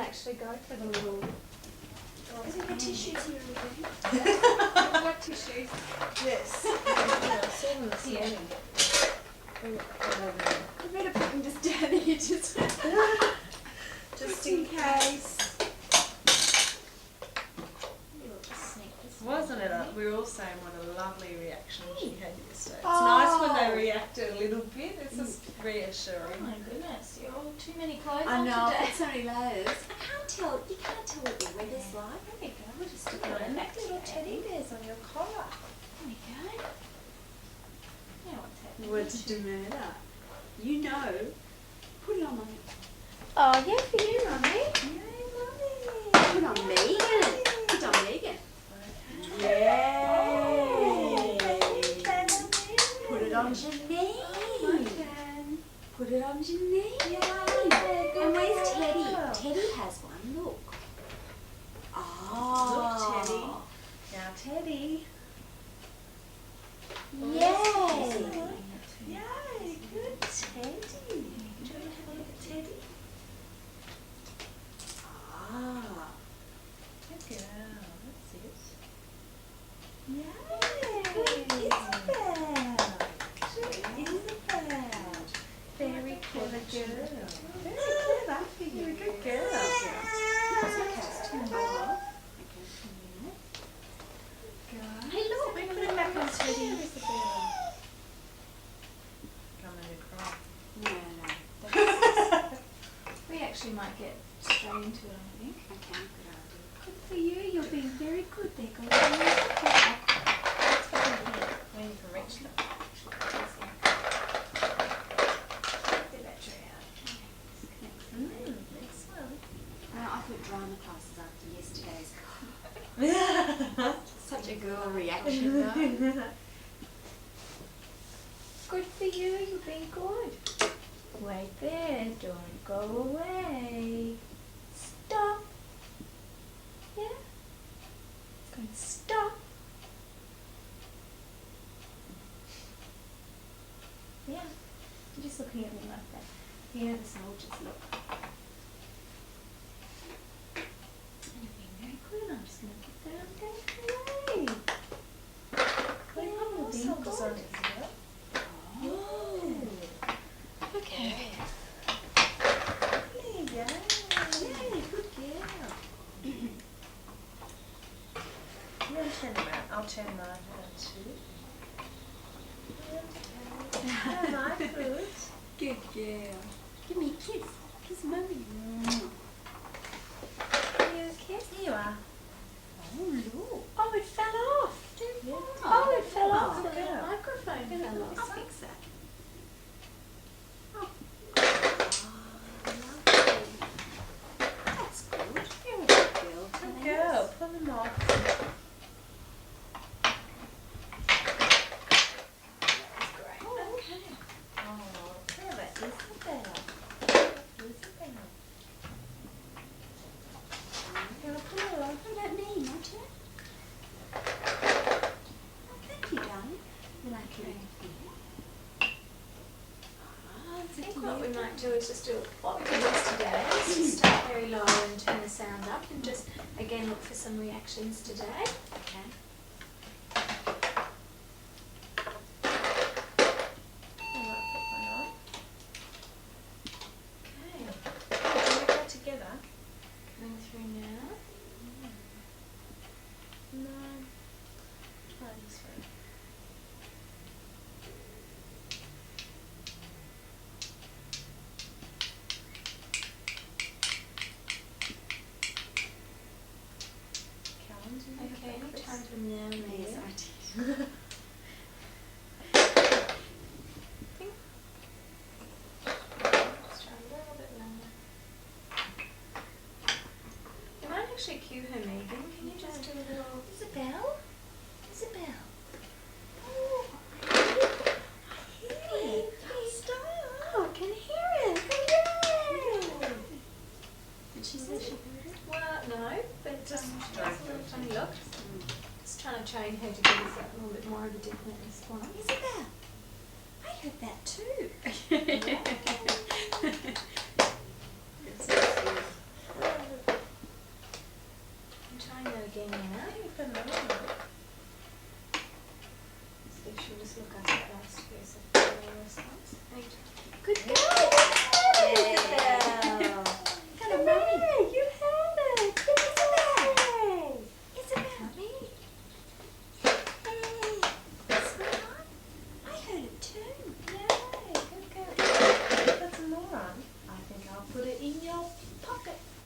actually go for the little... Is there tissues here again? Have you got tissues? Yes. I saw them this Yeah. morning. You better put them just down here, just in case. Wasn't it? We were all saying what a lovely reaction she had yesterday. It's nice when they react a little bit. It's just Oh reassuring. my goodness, you're all too many clothes I on know, today. it's so many layers. I can't tell, you can't tell what the weather's like. There you go, we'll just stick Oh, it and back that little teddy bears on your collar. There we go. Now what's happening? What's the matter? You know. Put it on my... Oh, yeah, for you, Mummy. Yay, mummy. Put it on Megan. Put it on Megan. Yay! Put it on Janine. Put it on Janine. And where's Teddy? Teddy has one, look. Oh. Look, Teddy. Now, Teddy. Yay. Yay, good Teddy. Do you want to have a look at Teddy? Ah. Good girl. That's it. Yay. Good Isabel. Good Isabel. Very clever girl. Very clever. You're a good girl. That's okay. Turn it off. Hey, look, we put it back on Teddy. Isabel. Come and cry. No. We actually might get straight into it, I think. Okay, good idea. Good for you, you're being very good there, guys. When you can reach them. The battery out. Next one. I thought drama classes after yesterday's. Such a girl reaction though. Good for you, you're being good. Wait there, don't go away. Stop. Yeah? Good, stop. Yeah. You're just looking at me like that. Yeah, the soldiers look. And you're being very good. I'm just going to put that on there. Yay. Put Yeah, more you're being soldiers on good. it, Isabel. Oh. Okay. There you go. Yay, good girl. You want to turn them around? I'll turn mine around too. Oh, my foot. Good girl. Give me a kiss. Kiss mummy. You a kiss? Here you are. Oh look. Oh, it fell off. Yeah. Oh, it fell off. Oh, The good little girl. microphone fell I'll off. fix that. Oh. Lovely. That's good. You're a good girl. Good Denise. girl. Pull them off. Oh, okay. Oh, clever Isabel. Isabel. You want to pull it off? What about me, not you? Oh, thank you, darling. You like it? Oh, I think what we might do is just do what we did yesterday. Is just start very low and turn the sound up, and just again look for some reactions today. Okay. I might put one on. Okay, Do we go together? coming through now. No. Try this one. Callum, do you have Okay, that, Chris? time for now, Yes, Mia. I did. Let's try a little bit longer. You might actually cue her, Megan. Can you just do a little Isabel? Isabel. Oh, I hear it. Oh, I can hear it. Hooray! Did she say she heard it? Well, no, but Just that's try a little to- funny look. Just trying to train her to give us a little bit more of a definite response. Isabel, I heard that too. It's so sweet. think she'll just look up at last piece of the response. Good girl.